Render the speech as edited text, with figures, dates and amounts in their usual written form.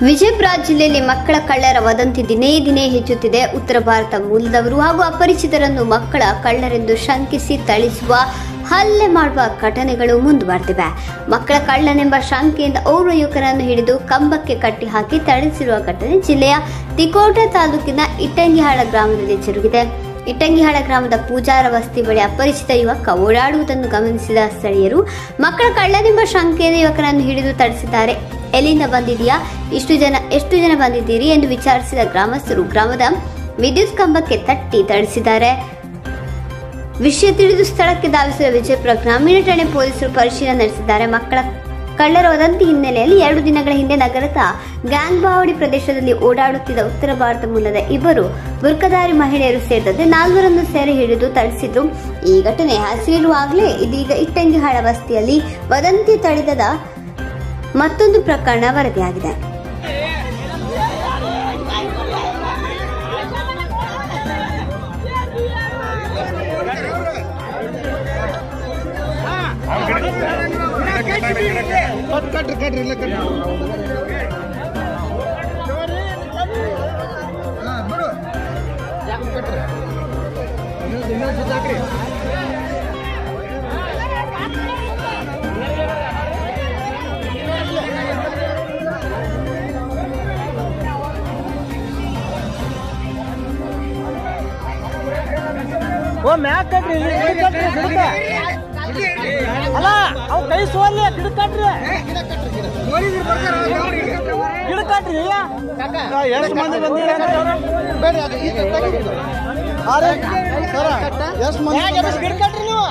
ವಿಜಯಪುರ ಜಿಲ್ಲೆಯಲ್ಲಿ ಮಕ್ಕಳ ಕಳ್ಳರ ವದಂತಿ ದಿನೇ ದಿನೇ ಹೆಚ್ಚುತ್ತಿದೆ. ಉತ್ತರ ಭಾರತ ಮೂಲದವರು ಹಾಗೂ ಅಪರಿಚಿತರನ್ನು ಮಕ್ಕಳ ಕಳ್ಳರೆಂದು ಶಂಕಿಸಿ ಥಳಿಸುವ ಹಲ್ಲೆ ಮಾಡುವ ಘಟನೆಗಳು ಮುಂದುವರೆದಿವೆ. ಮಕ್ಕಳ ಕಳ್ಳನೆಂಬ ಶಂಕೆಯಿಂದ ಓರ್ವ ಯುವಕರನ್ನು ಹಿಡಿದು ಕಂಬಕ್ಕೆ ಕಟ್ಟಿ ಹಾಕಿ ಥಳಿಸಿರುವ ಘಟನೆ ಜಿಲ್ಲೆಯ ತಿಕೋಟ ತಾಲೂಕಿನ ಇಟ್ಟಂಗಿಹಾಳ ಗ್ರಾಮದಲ್ಲಿ ಜರುಗಿದೆ. ಇಟ್ಟಂಗಿಹಾಳ ಗ್ರಾಮದ ಪೂಜಾರ ವಸ್ತಿ ಬಳಿ ಅಪರಿಚಿತ ಯುವಕ ಓಡಾಡುವುದನ್ನು ಗಮನಿಸಿದ ಸ್ಥಳೀಯರು ಮಕ್ಕಳ ಕಳ್ಳನೆಂಬ ಶಂಕೆಯಿಂದ ಯುವಕರನ್ನು ಹಿಡಿದು ಥಳಿಸಿದ್ದಾರೆ. ಎಲ್ಲಿಂದ ಬಂದಿದೆಯಾ, ಎಷ್ಟು ಜನ ಬಂದಿದ್ದೀರಿ ಎಂದು ವಿಚಾರಿಸಿದ ಗ್ರಾಮಸ್ಥರು ಗ್ರಾಮದ ವಿದ್ಯುತ್ ಕಂಬಕ್ಕೆ ತಟ್ಟಿ ಥಳಿಸಿದ್ದಾರೆ. ವಿಷಯ ತಿಳಿದು ಸ್ಥಳಕ್ಕೆ ಧಾವಿಸಿದ ವಿಜಯಪುರ ಗ್ರಾಮೀಣ ಠಾಣೆ ಪೊಲೀಸರು ಪರಿಶೀಲನೆ ನಡೆಸಿದ್ದಾರೆ. ಮಕ್ಕಳ ಕಳ್ಳರ ವದಂತಿ ಹಿನ್ನೆಲೆಯಲ್ಲಿ 2 ದಿನಗಳ ಹಿಂದೆ ನಗರದ ಗ್ಯಾಂಗ್ಬಾವಡಿ ಪ್ರದೇಶದಲ್ಲಿ ಓಡಾಡುತ್ತಿದ್ದ ಉತ್ತರ ಭಾರತ ಮೂಲದ ಇಬ್ಬರು ಬುರ್ಕಧಾರಿ ಮಹಿಳೆಯರು ಸೇರಿದಂತೆ 4ರನ್ನು ಸೆರೆ ಹಿಡಿದು ಥಳಿಸಿದ್ರು. ಈ ಘಟನೆ ಹಸಿರಿರುವಾಗಲೇ ಇದೀಗ ಇಟ್ಟಂಗಿಹಾಳ ಬಸ್ತಿಯಲ್ಲಿ ವದಂತಿ ತಳಿದದ ಮತ್ತೊಂದು ಪ್ರಕರಣ ವರದಿಯಾಗಿದೆ. ಓ ಮ್ಯಾಕ್ ಕಟ್ರಿ ಅಲ್ಲ ಅವ್ ಕೈ ಸೋಲಿ ಗಿಡ ಕಟ್ರಿ ಎಷ್ಟು ಮಂದಿ ಬಂದಿರ ಎಷ್ಟು ಮಂದಿ ಗಿಡ ಕಟ್ರಿ ನೀವು